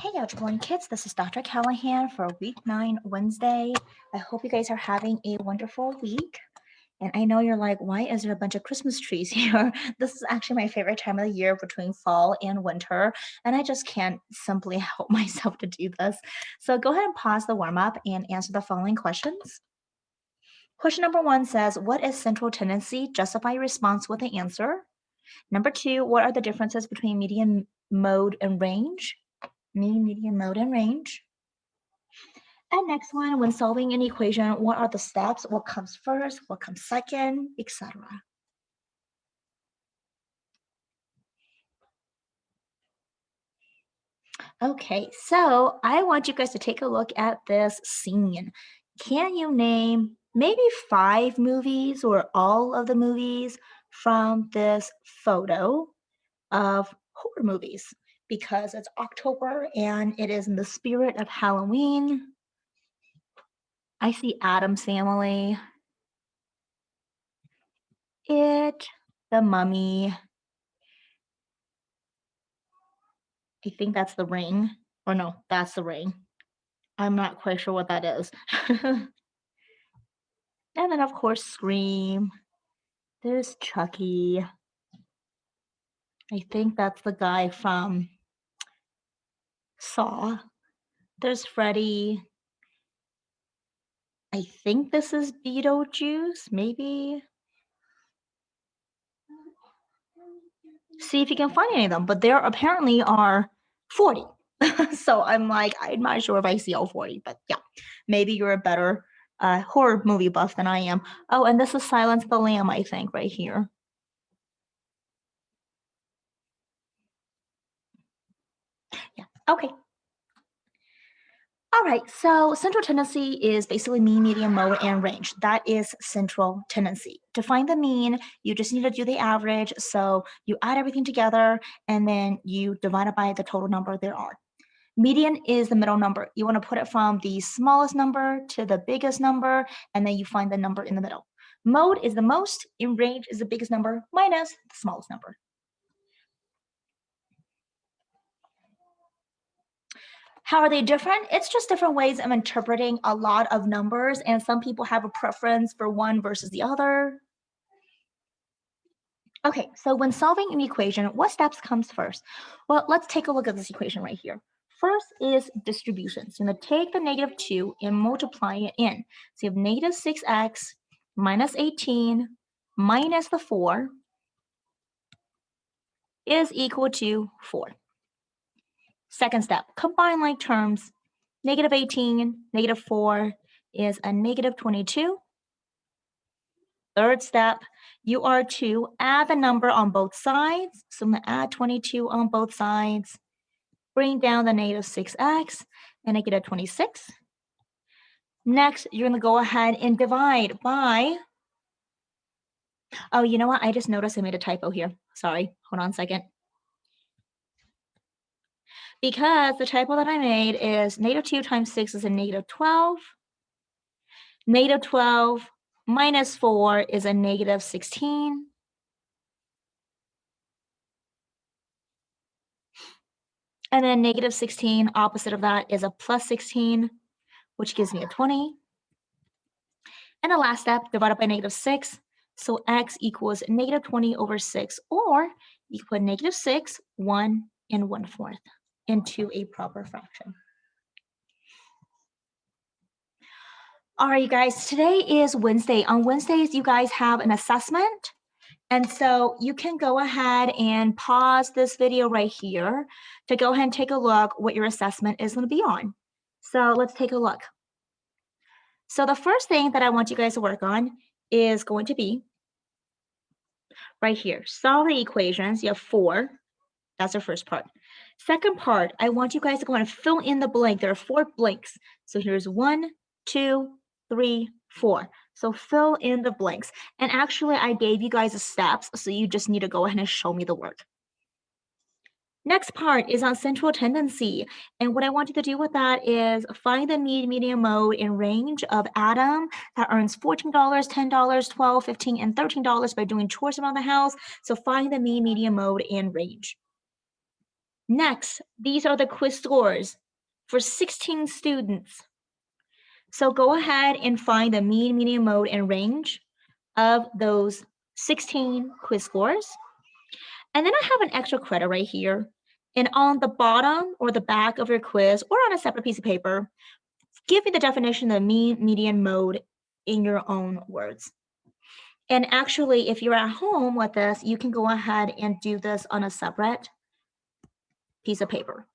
Hey Alg1 kids, this is Dr. Callahan for week 9 Wednesday. I hope you guys are having a wonderful week. And I know you're like, why is there a bunch of Christmas trees here? This is actually my favorite time of the year between fall and winter. And I just can't simply help myself to do this. So go ahead and pause the warm up and answer the following questions. Question number 1 says, what is central tendency? Justify your response with the answer. Number 2, what are the differences between median mode and range? Mean, median, mode, and range. And next one, when solving an equation, what are the steps? What comes first? What comes second? Etc. Okay, so I want you guys to take a look at this scene. Can you name maybe 5 movies or all of the movies from this photo of horror movies? Because it's October and it is in the spirit of Halloween. I see Addams Family, It, The Mummy. I think that's The Ring. Or no, that's The Ring. I'm not quite sure what that is. And then, of course, Scream. There's Chucky. I think that's the guy from Saw. There's Freddy. I think this is Beetlejuice, maybe. See if you can find any of them, but there apparently are 40. So I'm like, I'm not sure if I see all 40, but yeah, maybe you're a better horror movie buff than I am. Oh, and this is Silence of the Lamb, I think, right here. Yeah, okay. All right, so central tendency is basically mean, median, mode, and range. That is central tendency. To find the mean, you just need to do the average. So you add everything together and then you divide it by the total number there are. Median is the middle number. You want to put it from the smallest number to the biggest number, and then you find the number in the middle. Mode is the most, and range is the biggest number minus the smallest number. How are they different? It's just different ways of interpreting a lot of numbers, and some people have a preference for one versus the other. Okay, so when solving an equation, what steps comes first? Well, let's take a look at this equation right here. First is distribution. So you're going to take the negative 2 and multiply it in. So you have negative 6x minus 18 minus the 4 is equal to 4. Second step, combine like terms. Negative 18, negative 4 is a negative 22. Third step, you are to add the number on both sides. So I'm going to add 22 on both sides. Bring down the negative 6x and negative 26. Next, you're going to go ahead and divide by, oh, you know what? I just noticed I made a typo here. Sorry, hold on a second. Because the typo that I made is negative 2 times 6 is a negative 12. Negative 12 minus 4 is a negative 16. And then negative 16, opposite of that is a plus 16, which gives me a 20. And the last step, divided by negative 6. So x equals negative 20 over 6, or you can put negative 6, 1, and 1/4 into a proper fraction. All right, you guys, today is Wednesday. On Wednesdays, you guys have an assessment. And so you can go ahead and pause this video right here to go ahead and take a look what your assessment is going to be on. So let's take a look. So the first thing that I want you guys to work on is going to be right here. Solve the equations. You have 4. That's the first part. Second part, I want you guys to go ahead and fill in the blank. There are 4 blanks. So here's 1, 2, 3, 4. So fill in the blanks. And actually, I gave you guys the steps, so you just need to go ahead and show me the work. Next part is on central tendency. And what I want you to do with that is find the mean, median, mode, and range of Adam that earns $14, $10, $12, $15, and $13 by doing chores around the house. So find the mean, median, mode, and range. Next, these are the quiz scores for 16 students. So go ahead and find the mean, median, mode, and range of those 16 quiz scores. And then I have an extra credit right here. And on the bottom or the back of your quiz or on a separate piece of paper, give me the definition of mean, median, mode in your own words. And actually, if you're at home with this, you can go ahead and do this on a separate piece of paper.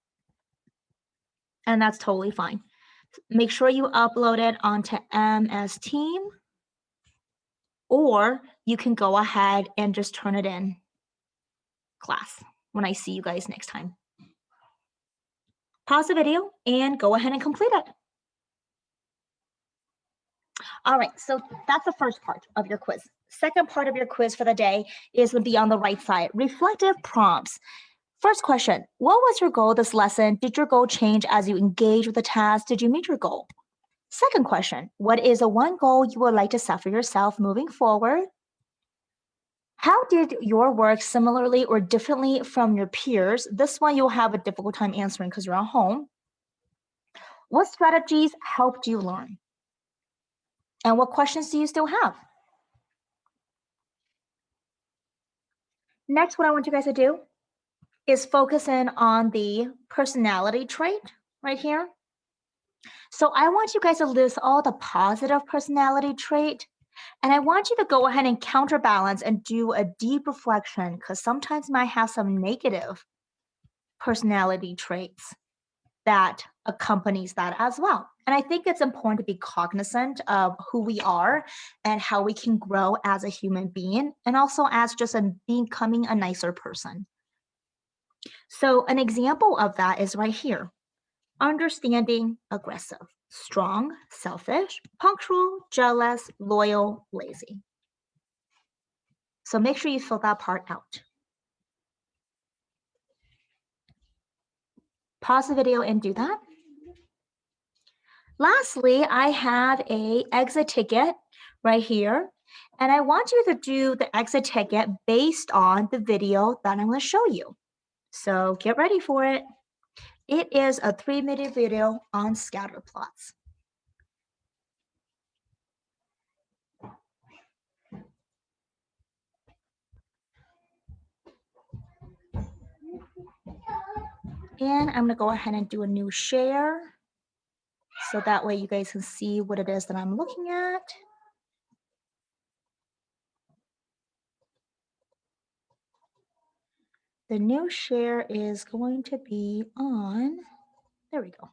And that's totally fine. Make sure you upload it onto MS Team, or you can go ahead and just turn it in class when I see you guys next time. Pause the video and go ahead and complete it. All right, so that's the first part of your quiz. Second part of your quiz for the day is going to be on the right side, reflective prompts. First question, what was your goal this lesson? Did your goal change as you engage with the task? Did you meet your goal? Second question, what is the one goal you would like to set for yourself moving forward? How did your work similarly or differently from your peers? This one you'll have a difficult time answering because you're at home. What strategies helped you learn? And what questions do you still have? Next, what I want you guys to do is focus in on the personality trait right here. So I want you guys to list all the positive personality trait, and I want you to go ahead and counterbalance and do a deep reflection because sometimes you might have some negative personality traits that accompanies that as well. And I think it's important to be cognizant of who we are and how we can grow as a human being and also as just becoming a nicer person. So an example of that is right here. Understanding, aggressive, strong, selfish, punctual, jealous, loyal, lazy. So make sure you fill that part out. Pause the video and do that. Lastly, I have a exit ticket right here, and I want you to do the exit ticket based on the video that I'm going to show you. So get ready for it. It is a 3-minute video on scatter plots. And I'm going to go ahead and do a new share so that way you guys can see what it is that I'm looking at. The new share is going to be on, there we go.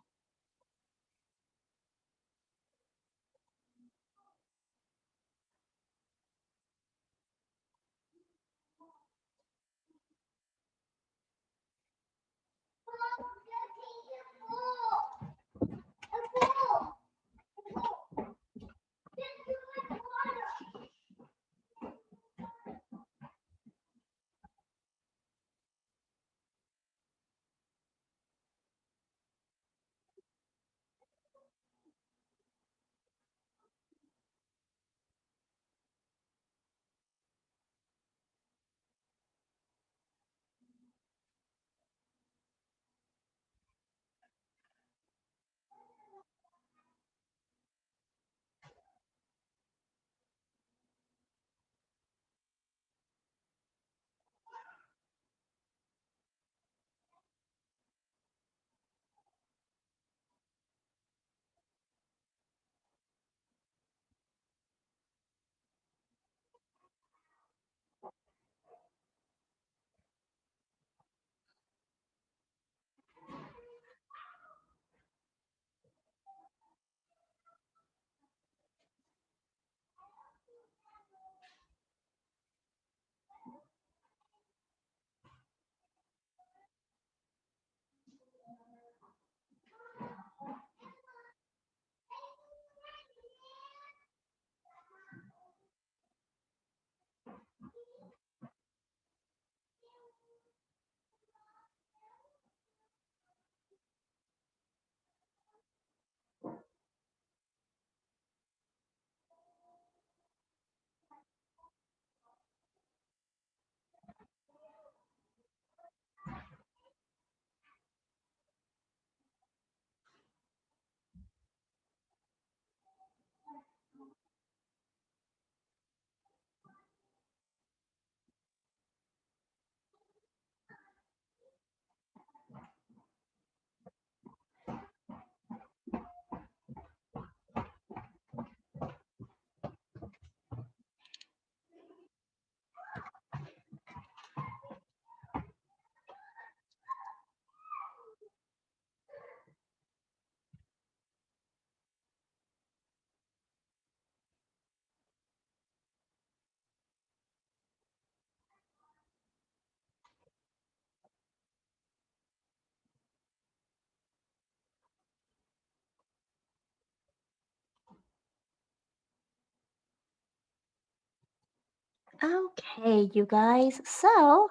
Okay, you guys. So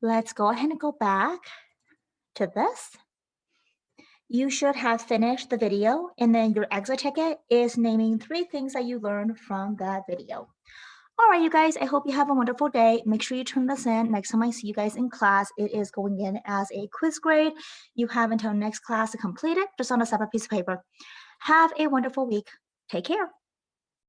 let's go ahead and go back to this. You should have finished the video, and then your exit ticket is naming 3 things that you learned from that video. All right, you guys, I hope you have a wonderful day. Make sure you turn this in. Next time I see you guys in class, it is going in as a quiz grade. You have until next class to complete it, just on a separate piece of paper. Have a wonderful week. Take care.